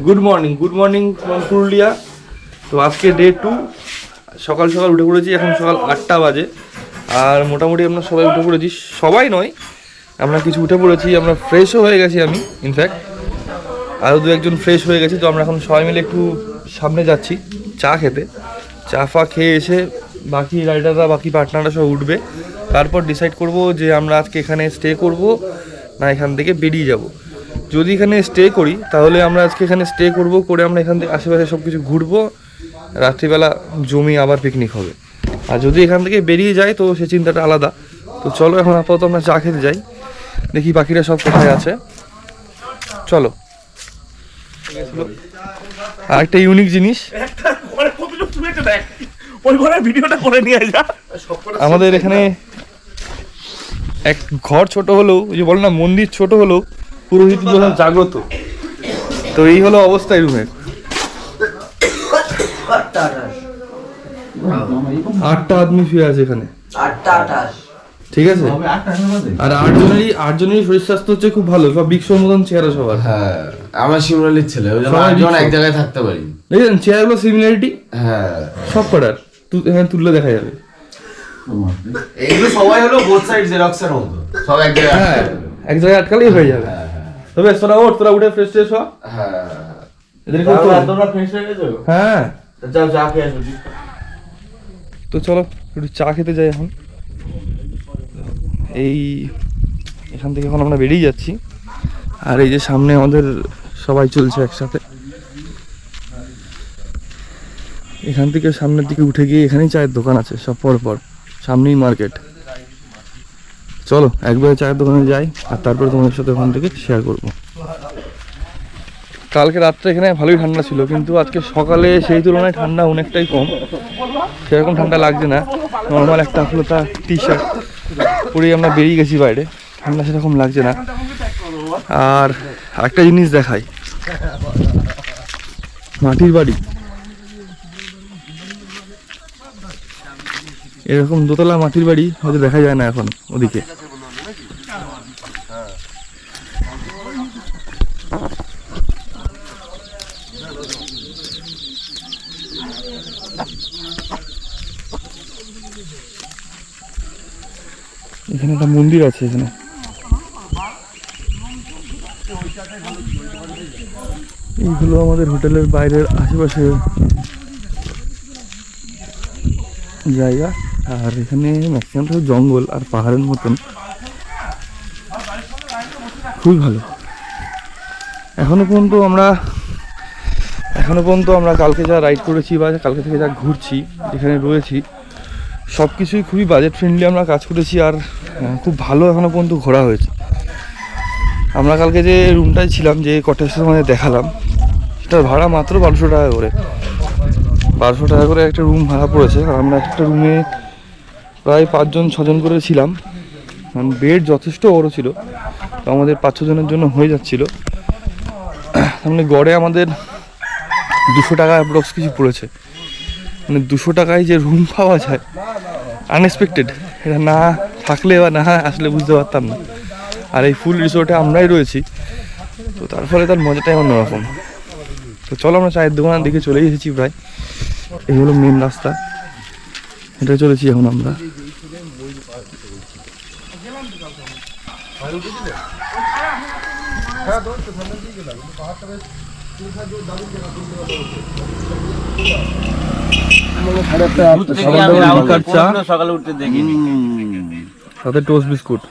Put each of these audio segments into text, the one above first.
Good morning from Purulia. তো আজকে day 2, সকাল সকাল উঠে পড়েছি। এখন সকাল 8টা বাজে আর মোটামুটি আমরা সবাই উঠে পড়েছি, সবাই নয় আমরা কিছু উঠে পড়েছি। আমরা ফ্রেশও হয়ে গেছি, আমি ইনফ্যাক্ট আরও দু একজন ফ্রেশ হয়ে গেছি। তো আমরা এখন সবাই মিলে একটু সামনে যাচ্ছি চা খেতে। চা ফা খেয়ে এসে বাকি রাইডাররা, বাকি পার্টনাররা সব উঠবে, তারপর ডিসাইড করব যে আমরা আজকে এখানে স্টে করব না এখান থেকে বেরিয়ে যাব। যদি এখানে স্টে করি তাহলে আমরা আজকে এখানে স্টে করব, করে আমরা এখান থেকে আশেপাশে সব কিছু ঘুরবো, রাত্রিবেলা জমি আবার পিকনিক হবে। আর যদি এখান থেকে বেরিয়ে যায় তো সে চিন্তাটা আলাদা। তো চলো এখন আপাতত আমরা চা খেতে যাই, দেখি বাকিরা সব কোথায় আছে। চলো। আর একটা ইউনিক জিনিস, আমাদের এখানে এক ঘর ছোট হলেও, ওই যে বল না মন্দির ছোট হলেও পুরোহিত জাগ্রত। তো এই হলো অবস্থা এই রুমের। 8টা আদমি শুয়ে আছে এখানে, 8টা ঠিক আছে। আর 8জনেরই শরীর স্বাস্থ্য হচ্ছে খুব ভালো, সব বিক্সর মতন চেহারা সবার। হ্যাঁ, আমার শিমরালির ছেলে, ওই জন্য 8জন এক জায়গায় থাকতে পারি। দেখেন চেহারাগুলো সিমিলারিটি, হ্যাঁ সব কটার এখানে তুললে দেখা যাবে। এইগুলো সবাই হলো বোথ সাইড জেরক্সের মতো, সব এক জায়গায়। হ্যাঁ, এক জায়গায় আটকালেই হয়ে যাবে। তবে তোরা উঠে ফ্রেশ ট্রেশ হ। হ্যাঁ, এদেরকে তোমরা ফ্রেশ হয়ে গেছো? হ্যাঁ, যাও চা খেয়ে আসো। তো চলো একটু চা খেতে যাই এখন। এই এখান থেকে এখন আমরা বেরিয়ে যাচ্ছি। আর এই যে সামনে আমাদের সবাই চলছে একসাথে। এখান থেকে সামনের দিকে উঠে গিয়ে এখানেই চায়ের দোকান আছে সব পর সামনেই মার্কেট। চলো একবারে চায়ের দোকানে যাই আর তারপরে তোমাদের সাথে ওখান থেকে শেয়ার করব। কালকে রাত্রে এখানে ভালোই ঠান্ডা ছিল, কিন্তু আজকে সকালে সেই তুলনায় ঠান্ডা অনেকটাই কম, সেরকম ঠান্ডা লাগছে না। নর্মাল একটা হালকা টি শার্ট পরেই আমরা বেরিয়ে গেছি বাইরে, ঠান্ডা সেরকম লাগছে না। আর একটা জিনিস দেখাই, মাটির বাড়ি, এরকম দোতলা মাটির বাড়ি হয়তো দেখা যায় না এখন ওদিকে। এখানে একটা মন্দির আছে, এখানে এইগুলো আমাদের হোটেলের বাইরের আশেপাশে জায়গা। আর এখানে ম্যাক্সিমাম তো জঙ্গল আর পাহাড়ের মতন, খুবই ভালো। এখনো পর্যন্ত আমরা কালকে যা রাইড করেছি বা কালকে থেকে যা ঘুরছি, যেখানে রয়েছি, সব কিছুই খুবই বাজেট ফ্রেন্ডলি আমরা কাজ করেছি। আর খুব ভালো এখনো পর্যন্ত ঘোরা হয়েছে। আমরা কালকে যে রুমটায় ছিলাম, যে কটেজটা আমাদের দেখালাম, সেটার ভাড়া মাত্র 1200 টাকা করে। 1200 টাকা করে একটা রুম ভাড়া পড়েছে। আর আমরা একটা রুমে প্রায় 5-6জন করে ছিলাম, কারণ বেড যথেষ্ট বড় ছিল, তো আমাদের 5-6 জনের জন্য হয়ে যাচ্ছিলো। তাহলে গড়ে আমাদের 200 টাকা অ্যাপ্রক্স কিছু পড়েছে। মানে 200 টাকায় যে রুম পাওয়া যায়, আনএক্সপেক্টেড, এটা না থাকলে বা না আসলে বুঝতে পারতাম না। আর এই ফুল রিসোর্টে আমরাই রয়েছি, তো তার ফলে তার মজাটাই অন্যরকম। তো চলো আমরা চায়ের দোকানের দিকে চলে এসেছি প্রায়। এই হলো মেন রাস্তা, এটা চলেছি এখন আমরা। সকালে উঠতে দেখিনি, সাথে টোস্ট বিস্কুট।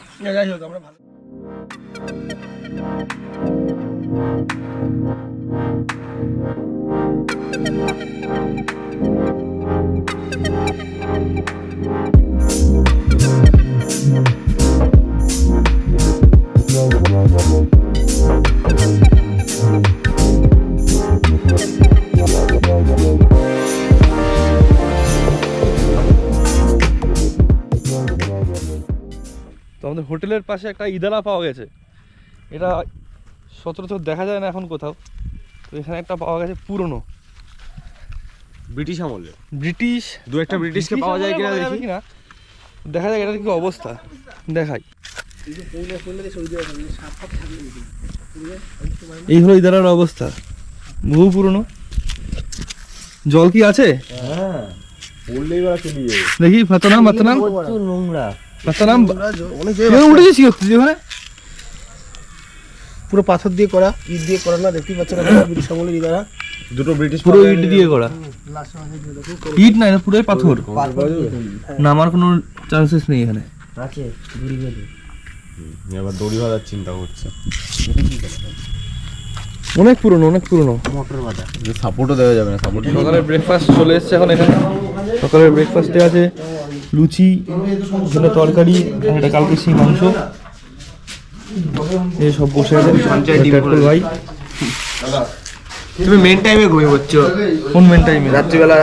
তো আমাদের হোটেলের পাশে একটা ইদারা পাওয়া গেছে, এটা সচরাচর দেখা যায় না এখন কোথাও। তো এখানে একটা পাওয়া গেছে পুরনো, ব্রিটিশ আমলে, ব্রিটিশ দু একটা ব্রিটিশকে পাওয়া যায় কিনা দেখি কিনা, দেখা যায় এটার কি অবস্থা দেখাই। এই হলো ইদারার অবস্থা। বহু পুরনো। জল কি আছে? দেখি ফাতনাম উঠেছিস কি ওখানে? পুরো পাথর দিয়ে করা, ইট দিয়ে করা না, দেখতেই পাচ্ছেন ব্রিটিশ আমলের ইদারা। দুটো ব্রিটিশ পুরো ইট দিয়ে করা, ইট না, পুরোই পাথর। নামার কোনো চান্সেস নেই এখানে। আবার দড়ি বাঁধার চিন্তা করছে। অনেক পুরনো, অনেক পুরনো। সাপোর্টও দেওয়া যাবে না, সাপোর্ট। সকালের ব্রেকফাস্ট চলে এসছে এখন এখানে। সকালের ব্রেকফাস্টে আছে লুচি, এখানে তরকারি, একটা কালকে সেই মাংস, এই সব বসে আছে। ভাই তুমি মেন টাইমে ঘুমিয়ে পড়ছো। কোন মেন টাইমে? রাত্রিবেলা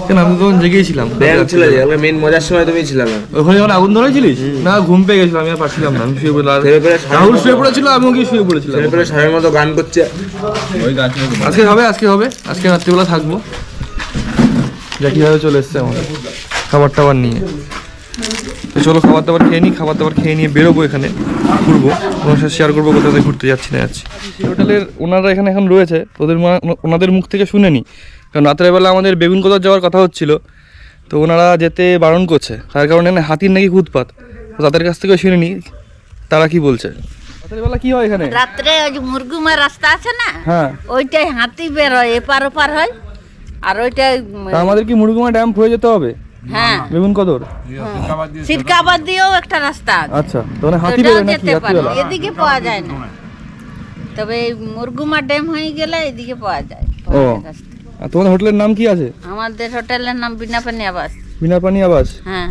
কেন, আমি তখন জেগেছিলাম। ছিল যে মেন মজার সময় তুমি ছিলে না। ওখানে যখন আগুন ধরেছিলিস না, ঘুম পেয়ে গেছিলাম, আমি আর পারছিলাম না, আমি শুয়ে পড়লাম। রাহুল শুয়ে পড়েছিল, আমিও গিয়ে শুয়ে পড়েছিলাম। সারের মতো গান করছে। ওই গাছে আজকে হবে, আজকে হবে, আজকে রাত্রিবেলা থাকবো। যা কীভাবে চলে এসছে আমাদের খাবার টাবার নিয়ে। তো চলো খাবার দাবার খেয়ে নিই, খাবার দাবার খেয়ে নিয়ে বেরোবো, এখানে ঘুরবো, ওনার সাথে শেয়ার করবো কোথাতে ঘুরতে যাচ্ছি না যাচ্ছি। হোটেলের ওনারা এখানে এখন রয়েছে, ওনাদের মুখ থেকে শুনে নিই, কারণ রাত্রেবেলা আমাদের বেগুনকোদর যাওয়ার কথা হচ্ছিল, তো ওনারা যেতে বারণ করছে, তার কারণে হাতির নাকি উৎপাত। তো তাদের কাছ থেকেও শুনে নিই তারা কি বলছে। রাত্রেবেলা কি হয় এখানে? রাত্রে ওই যে মুরগুমার রাস্তা আছে না, হ্যাঁ, ওইটাই হাতি বের হয়, এপার ওপার হয়। আর ওইটাই তা আমাদের কি মুরগুমা ড্যাম হয়ে যেতে হবে? হ্যাঁ, বেগুনকোদর সিরকাবাদ দিয়েও একটা রাস্তা আছে, আচ্ছা, তাহলে হাতি ওটাও বেরোয় নাকি যেতে পারে, রাত্রিবেলা? এদিকে পাওয়া যায় না। তবে এই মুরগুমা ড্যাম হয়ে গেলে এদিকে পাওয়া যায় ও। আর তোমাদের হোটেলের নাম কি আছে? আমাদের হোটেলের নাম বিনাপানি আবাস। বিনা পানি আবাস। হ্যাঁ,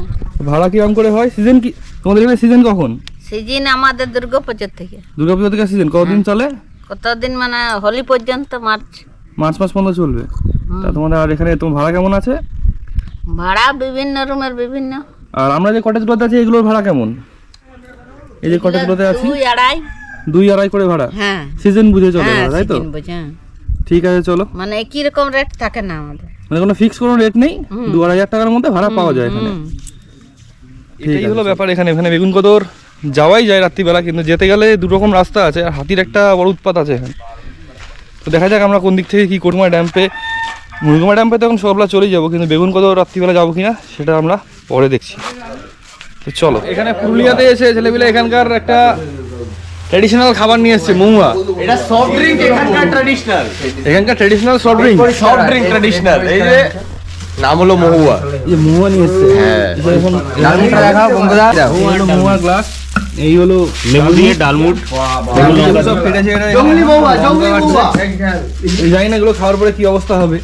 ভাড়া কিরকম করে হয়? সিজন কি তোমাদের এখানে? সিজন কখন? সিজন আমাদের দুর্গাপুজোর থেকে। দুর্গাপূজা থেকে সিজন কতদিন চলে? কতদিন মানে হোলি পর্যন্ত, মার্চ মার্চ মাস পর্যন্ত চলবে। তা তোমাদের আর এখানে তোমার ভাড়া কেমন আছে? ভাড়া বিভিন্ন রুমের বিভিন্ন। আর আমরা যে কটেজগুলোতে আছি এগুলোর ভাড়া কেমন? এই যে কটেজগুলোতে আছি 2-2.5 করে ভাড়া। হ্যাঁ, সিজন বুঝে চলে হ্যাঁ, ভাড়া, তাই তো? সিজন বুঝে, হ্যাঁ। ঠিক আছে চলো। মানে একই রকম রেট থাকে না আমাদের, মানে কোনো ফিক্স কোনো রেট নেই, 2-2.5 টাকার মধ্যে ভাড়া পাওয়া যায় এখানে। এটাই হলো ব্যাপার এখানে। এখানে বেগুনকোদর যাওয়াই যায় রাত্রিবেলা, কিন্তু যেতে গেলে দু রকম রাস্তা আছে, আর হাতির একটা বড় উৎপাত আছে এখানে। তো দেখা যাক আমরা কোন দিক থেকে কী করবো। মুরগুমা ড্যাম্পে তো এখন সকালবেলা চলেই যাবো, কিন্তু বেগুনকোদর রাত্রিবেলা যাবো কিনা সেটা আমরা পরে দেখছি। তো চলো। এখানে পুরুলিয়াতে এসে ছেলেপিলে এখানকার একটা ট্র্যাডিশনাল খাবার নিয়ে এসছে, মহুয়া। এটা সফট ড্রিঙ্ক এখানকার ট্র্যাডিশনাল। এখানকার traditional soft drink. Soft drink traditional. এই যে নাম হলো মহুয়া। এই মহুয়া নিয়ে এসছে। হ্যাঁ, এখন ডালমুটটা দেখাও বন্ধুরা। মহুয়া গ্লাস, এই হলো লেবু দিয়ে ডালমুট, সব কেটেছে। জঙ্গলি মহুয়া, জঙ্গলি মহুয়া। জানি না এগুলো খাওয়ার পরে কি অবস্থা হবে।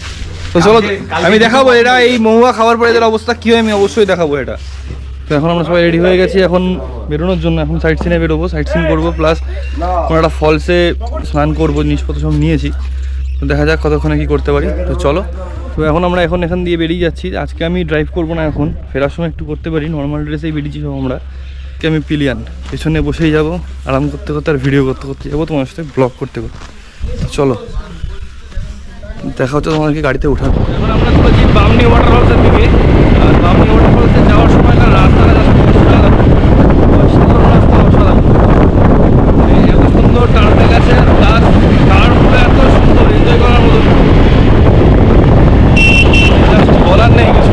তো চলো আমি দেখাবো এটা, এই মহুয়া খাওয়ার পরে এদের অবস্থা কি হয় আমি অবশ্যই দেখাবো এটা। তো এখন আমরা সবাই রেডি হয়ে গেছি এখন বেরোনোর জন্য। এখন সাইট সিনে বেরোবো, সাইট সিন করবো, প্লাস কোনো একটা ফলসে স্নান করবো, জিনিসপত্র সব নিয়েছি। তো দেখা যাক কতক্ষণে কি করতে পারি। তো চলো। তো এখন আমরা এখান দিয়ে বেরিয়ে যাচ্ছি। আজকে আমি ড্রাইভ করবো না, এখন ফেরার সময় একটু করতে পারি, নর্মাল ড্রেসেই বেরিয়েছি সব আমরা। আমি পিলিয়ান পেছনে বসেই যাবো, আরাম করতে করতে আর ভিডিও করতে করতে যাবো, তোমার সাথে ব্লগ করতে করতে। চলো দেখা হচ্ছে তোমাদেরকে গাড়িতে উঠাবো। এখন আমরা চলেছি বামনি ওয়াটারফলসের দিকে। আর বামনি ওয়াটারফলসে যাওয়ার সময়কার রাস্তাটা এত সুন্দর টার্টে গেছে, প্লাস টার্নগুলো এত সুন্দর, এনজয় করার মতো, বলার নেই কিছু।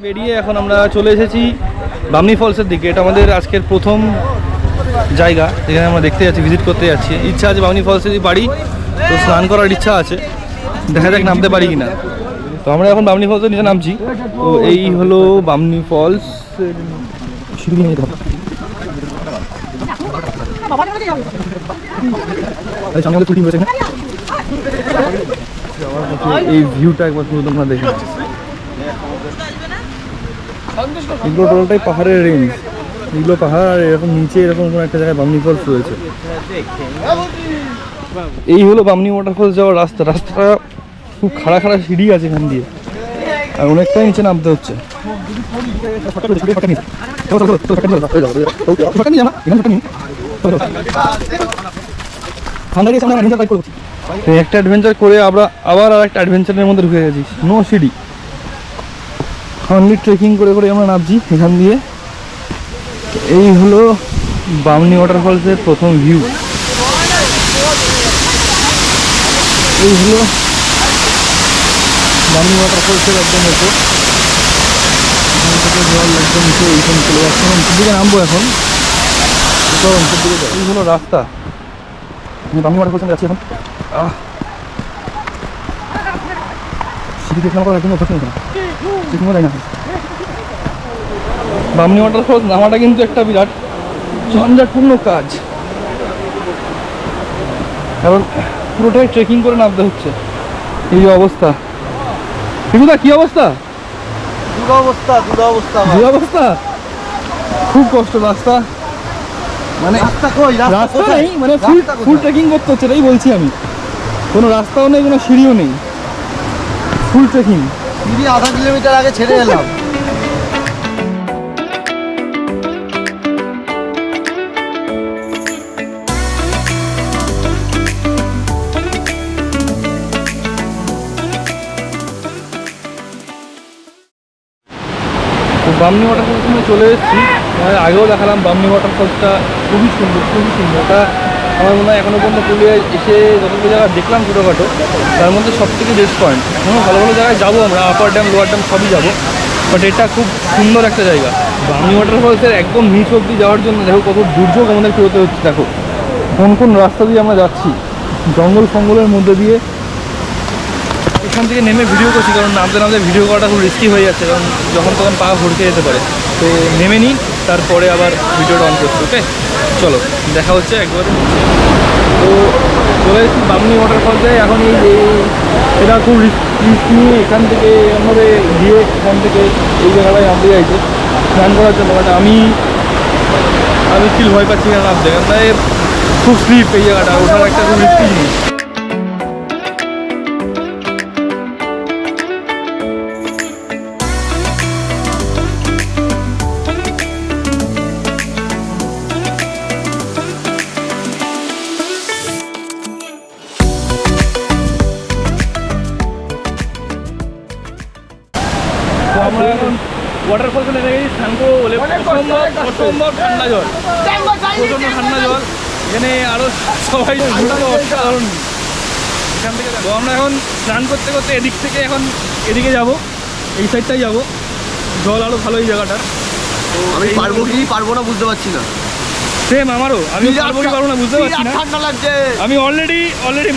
বেরিয়ে এখন আমরা চলে এসেছি বামনি ফলসের দিকে। এটা আমাদের আজকের প্রথম জায়গা যেখানে আমরা দেখতে যাচ্ছি, ভিজিট করতে যাচ্ছি। ইচ্ছা আছে বামনি ফলসে যদি পারি তো স্নান করার ইচ্ছা আছে, দেখা যাক নামতে পারি কিনা। তো আমরা এখন বামনি ফলসের নিচে নামছি। তো এই হলো বামনি ফলস। সিঁড়ি নিয়ে যেতে হবে। এই ভিউটা একবার পুরো তোমরা দেখো। এগুলো টোটালটাই পাহাড়ের রেঞ্জ, এগুলো পাহাড় আর এরকম নিচে এরকম কোনো একটা জায়গায় বামনি ফলস রয়েছে। এই হলো বামনি ওয়াটারফলস যাওয়ার রাস্তা। রাস্তাটা খুব খাড়া খাড়া সিঁড়ি আছে এখান দিয়ে, আর অনেকটাই নিচে নামতে হচ্ছে। একটা অ্যাডভেঞ্চার করে আমরা আবার আর একটা অ্যাডভেঞ্চারের মধ্যে ঢুকে গেছি। নো সিঁড়ি, অনলি ট্রেকিং করে করে আমরা নামছি এখান দিয়ে। এই হলো বামনি ওয়াটারফলসের প্রথম ভিউ। এই হলো বামনি ওয়াটারফলসের একদম ওপর। এখান থেকে জল একদম নিচে এইখানে চলে যাচ্ছে। আমি নিচের দিকে নামবো এখন। এই হলো রাস্তা, আমি বামনি ওয়াটারফলসে যাচ্ছি এখন। সিঁড়ি দেখলাম একদম অভ্যাস নেই, সেখানে যাই না। বামনি ওয়াটারফলস নামাটা কিন্তু একটা বিরাট ঝঞ্ঝাটপূর্ণ কাজ, কারণ পুরোটাই ট্রেকিং করে নামতে হচ্ছে। এই যে অবস্থা, ঠিকুদা কি অবস্থা? দুরবস্থা, খুব কষ্ট রাস্তা, মানে রাস্তা নেই, মানে ফুল ট্রেকিং করতে হচ্ছে, এটাই বলছি আমি। কোনো রাস্তাও নেই, কোনো সিঁড়িও নেই, ফুল ট্রেকিং। সিঁড়ি আধা কিলোমিটার আগে ছেড়ে এলাম। তো বামনি ওয়াটারফলসে চলে এসেছি। মানে আগেও দেখালাম বামনি ওয়াটারফলসটা খুবই সুন্দর, খুবই সুন্দর। ওটা আমার মনে হয় এখনও পর্যন্ত পুরুলিয়ায় এসে যতগুলো জায়গা দেখলাম ছোটোখাটো, তার মধ্যে সব থেকে বেস্ট পয়েন্ট। ভালো ভালো জায়গায় যাবো আমরা, আপার ড্যাম লোয়ার ড্যাম সবই যাবো, বাট এটা খুব সুন্দর একটা জায়গা। বামনি ওয়াটারফলসের একদম নিচ অব্দি যাওয়ার জন্য দেখো কত দুর্যোগ আমাদের পেরোতে হচ্ছে। দেখো কোন কোন রাস্তা দিয়ে আমরা যাচ্ছি, জঙ্গল ফঙ্গলের মধ্যে দিয়ে। এখান থেকে নেমে ভিডিও করছি, কারণ নামতে নামতে ভিডিও করাটা খুব রিস্কি হয়ে যাচ্ছে, কারণ যখন তখন পা ভরকে যেতে পারে। তো নেমে নিই, তারপরে আবার ভিডিওটা অন করছি। ওকে, চলো দেখা হচ্ছে একবার। তো চলে এসেছি বামনি ওয়াটারফলসে। এখন এটা খুব রিস্ক নিয়ে এখান থেকে এমনভাবে গিয়ে এখান থেকে এই জায়গাটায় নামতে চাইছে স্নান করার জন্য। মানে আমি স্টিল ভয় পাচ্ছি না নামতে, কারণ তাই খুব স্লিপ এই জায়গাটা, ওঠার একটা খুব রিস্কি জিনিস। আমরা এখন ওয়াটারফলসে নেমে গেছি স্নান করবো বলে। অসম্ভব ঠান্ডা জল, প্রচণ্ড ঠান্ডা জল। এখানে আরও সবাই অসাধারণ। এখান থেকে তো আমরা এখন স্নান করতে করতে এদিক থেকে এখন এদিকে যাব, এই সাইডটাই যাব। জল আরও ভালো এই জায়গাটার। তো আমি পারবো কি পারবো না বুঝতে পারছি না। সেম আমারও, আমি পারবো কি পারবো না বুঝতে পারছি না। ঠান্ডা লাগছে, আমি অলরেডি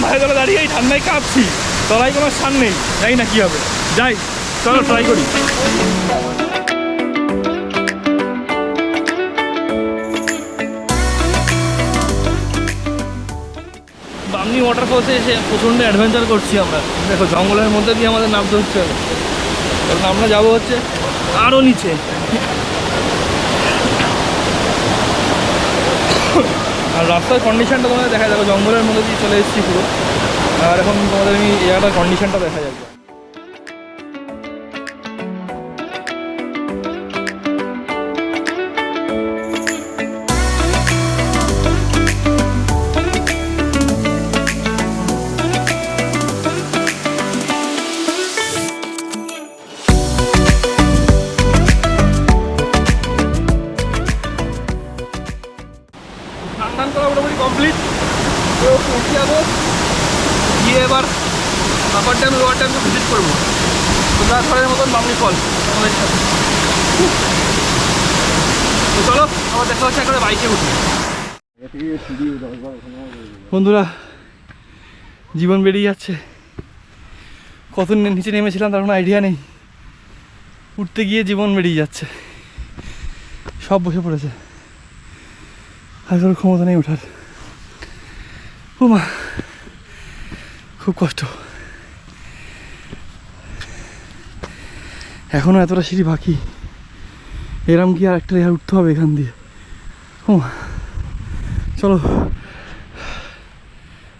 মায়ের তলা দাঁড়িয়ে এই ঠান্ডায় কাঁপছি, তলায় কোনো স্থান নেই, জানি না কী হবে। যাই, চলো ট্রাই করি। বামনি ওয়াটারফলসে এসে প্রচণ্ড অ্যাডভেঞ্চার করছি আমরা। দেখো জঙ্গলের মধ্যে দিয়ে আমাদের নামতে হচ্ছে, কারণ আমরা যাবো হচ্ছে আরও নিচে। আর রাস্তার কন্ডিশনটা তোমাদের দেখা যাবে, জঙ্গলের মধ্যে দিয়ে চলে এসেছি পুরো। আর এখন তোমাদের আমি এই জায়গাটার কন্ডিশনটা দেখা যাবে। স্নান করা মোটামুটি কমপ্লিট। তো পৌঁছে যাবো, গিয়ে এবার আপার ড্যাম লোয়ার ড্যামকে ভিজিট করবো। তো ঘরের মতন বামনি ফলস আমাদের সাথে। তো চলো আবার দেখা হচ্ছে একবারে বাইকে উঠি। বন্ধুরা জীবন বেরিয়ে যাচ্ছে, কত নিচে নেমেছিলাম তার কোনো আইডিয়া নেই। উঠতে গিয়ে জীবন বেরিয়ে যাচ্ছে, সব বসে পড়েছে, আর কোনো ক্ষমতা নেই ওঠার। ও মা, খুব কষ্ট। এখনও এতটা সিঁড়ি বাকি, এরম কি আর একটা লেয়ার উঠতে হবে এখান দিয়ে। ও মা, চলো,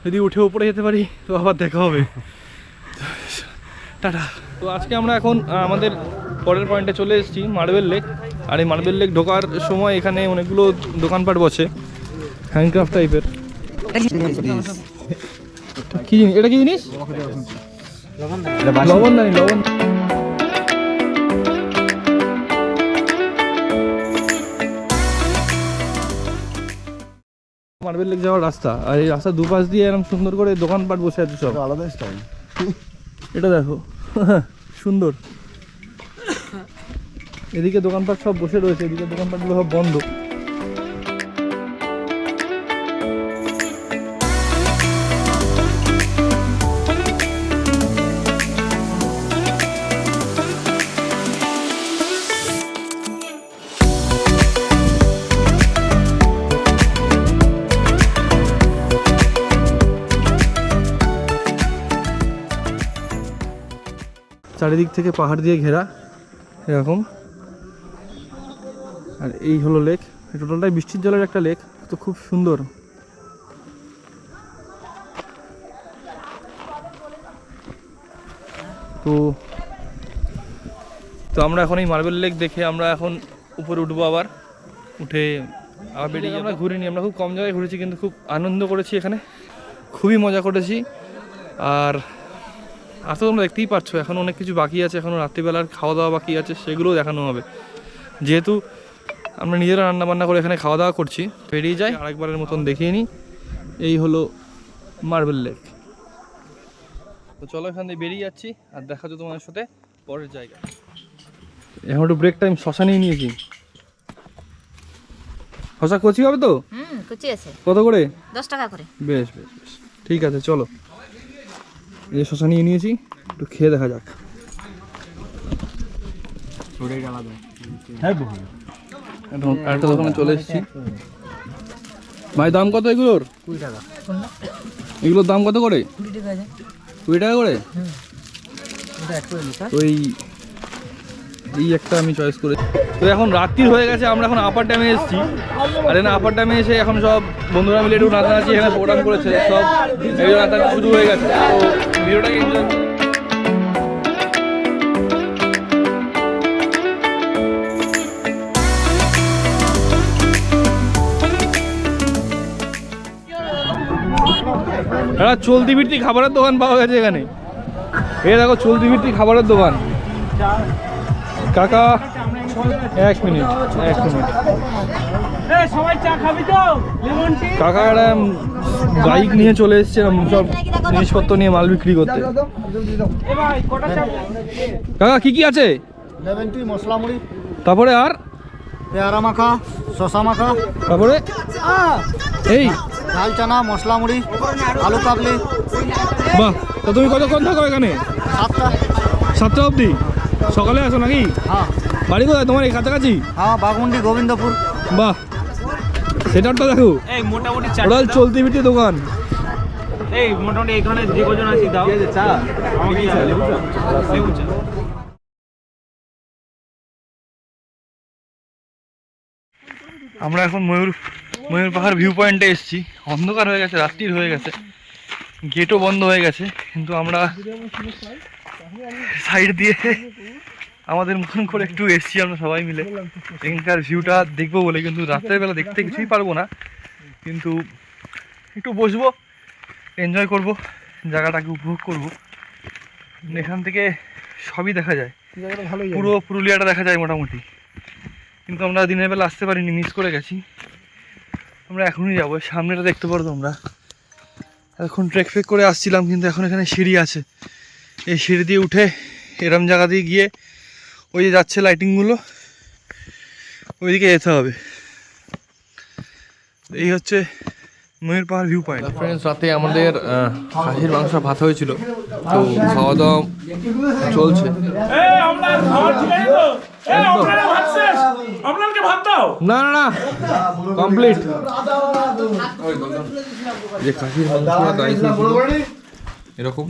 যদি উঠে উপরে যেতে পারি তো আবার দেখা হবে। টাটা। তো আজকে আমরা এখন আমাদের পরের পয়েন্টে চলে এসেছি, মার্বেল লেক। আর এই মার্বেল লেক ঢোকার সময় এখানে অনেকগুলো দোকানপাট বসে হ্যান্ডক্রাফট টাইপের। কি জিনিস এটা? কি জিনিস? লবণ নাই, লবণ। মার্বেল লেক যাওয়ার রাস্তা, আর এই রাস্তার দুপাশ দিয়ে এরকম সুন্দর করে দোকানপাট বসে আছে সব। আলাদা স্টাইল। এটা দেখো, সুন্দর। এদিকে দোকানপাট সব বসে রয়েছে, এদিকে দোকানপাটগুলো সব বন্ধ। চারিদিক থেকে পাহাড় দিয়ে ঘেরা এরকম। আর এই হলো লেক, টোটালটাই বৃষ্টির জলের একটা লেক, তো খুব সুন্দর। তো তো আমরা এখন এই মার্বেল লেক দেখে আমরা এখন উপরে উঠবো, আবার উঠে আবার বেরিয়ে। আমরা ঘুরিনি, আমরা খুব কম জায়গায় ঘুরেছি, কিন্তু খুব আনন্দ করেছি এখানে, খুবই মজা করেছি। আর তো তোমরা দেখতেই পাচ্ছ এখন অনেক কিছু বাকি আছে, এখনও রাত্রিবেলার খাওয়া দাওয়া বাকি আছে, সেগুলোও দেখানো হবে। যেহেতু আমরা নিজেরা রান্নাবান্না করে এখানে খাওয়া দাওয়া করছি, বেরিয়ে যাই আরেকবারের মতন দেখিয়ে নিই। এই হলো মার্বেল লেক। তো চলো এখান থেকে বেরিয়ে যাচ্ছি, আর দেখা যাচ্ছে তোমাদের সাথে পরের জায়গা। এখন একটু ব্রেক টাইম, শশা নিয়ে নিয়েছি। শশা কচি হবে তো? কুচি আছে। কত করে? 10 টাকা করে। বেশ বেশ বেশ, ঠিক আছে চলো। এই শশা নিয়ে নিয়েছি, একটু খেয়ে দেখা যাক। একটা দোকানে চলে এসেছি। ভাই দাম কত এগুলোর? 20 টাকা। এগুলোর দাম কত করে? 20 টাকা করে। তো এই একটা আমি চয়েস করেছি। তো এখন রাত্রির হয়ে গেছে, আমরা এখন আপার ড্যামে এসেছি। আর এখানে আপার ড্যামে এসে এখন সব বন্ধুরা মিলে একটু নাচানাচি এখানে প্রোগ্রাম করেছে, সব এই নাচানাচি শুরু হয়ে গেছে। তো ভিডিওটাকে এনজয়। একটা চলতি ফিরতি খাবারের দোকান পাওয়া গেছে এখানে। এই দেখো চলতি ফিরতি খাবারের দোকান। কাকা 1 মিনিট। কাকা একটা বাইক নিয়ে চলে এসছে সব জিনিসপত্র নিয়ে মাল বিক্রি করতে। কাকা কি কি আছে? লেমন টি, মশলা মুড়ি, তারপরে আর পেয়ারা মাখা, শসা মাখা, তারপরে এই ডাল চানা, মশলা মুড়ি, আলু কাবলি। বাহ, তা তুমি কতক্ষণ থাকো এখানে? 7টা অবধি? সকালে আসো নাকি? হ্যাঁ বাড়ি কোথায় তোমার? এই কাছাকাছি? হ্যাঁ, বাঘমুন্ডি, গোবিন্দপুর। বাহ, সেটারটা দেখো, এই মোটামুটি ওরাল চলতি ফিরতি দোকান। এই মোটামুটি এখানে যে কজন আছি দাও চা আমাকে লেবু চা। আমরা এখন ময়ূর পাহাড় ভিউ পয়েন্টে এসেছি। অন্ধকার হয়ে গেছে, রাত্রির হয়ে গেছে, গেটও বন্ধ হয়ে গেছে, কিন্তু আমরা সাইড দিয়ে আমাদের মতন করে একটু এসেছি আমরা সবাই মিলে এখানকার ভিউটা দেখবো বলে। কিন্তু রাত্রের বেলা দেখতে কিছুই পারবো না, কিন্তু একটু বসবো, এনজয় করব, জায়গাটাকে উপভোগ করব। এখান থেকে সবই দেখা যায়, পুরো পুরুলিয়াটা দেখা যায় মোটামুটি। কিন্তু আমরা দিনের বেলা আসতে পারিনি, মিস করে গেছি। আমরা এখনই যাবো, সামনেটা দেখতে পারো তোমরা। এখন ট্রেক করে আসছিলাম, কিন্তু এখন এখানে সিঁড়ি আছে, এই সিঁড়ি দিয়ে উঠে এরম জায়গা দিয়ে গিয়ে ওই যে যাচ্ছে লাইটিংগুলো, ওইদিকে যেতে হবে। এই হচ্ছে ময়ূর পাহাড় ভিউ পয়েন্ট। ফ্রেন্ডস, রাতে আমাদের খাসির মাংস ভাত হয়েছিল, তো খাওয়া দাওয়া চলছে। না না না, কমপ্লিট। যে খাসির মাংসটা দাঁড়িয়েছিল এরকম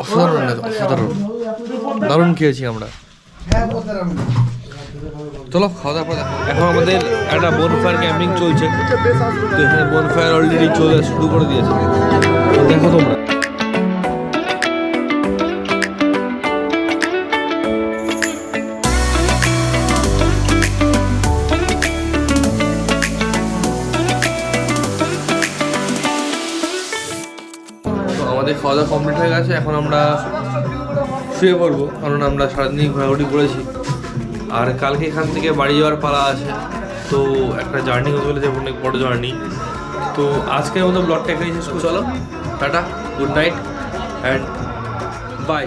অসাধারণ, অসাধারণ, দারুণ খেয়েছি আমরা। চলো খাওয়া দাওয়া করে। এখন আমাদের একটা বনফায়ার ক্যাম্পিং চলছে, তো এখানে বনফায়ার অলরেডি চলে শুরু করে দিয়েছে, তো দেখো তোমরা। তো আমাদের খাওয়া দাওয়া কমপ্লিট হয়ে গেছে, এখন আমরা শুয়ে পড়বো, কারণ আমরা সারাদিন ঘোরাঘুরি করেছি, আর কালকে এখান থেকে বাড়ি যাওয়ার পালা আছে। তো একটা জার্নি হতে চলেছে, অনেক বড় জার্নি। তো আজকের মতো ব্লগটা এখানেই শেষ করে চলো, tata, good night and by.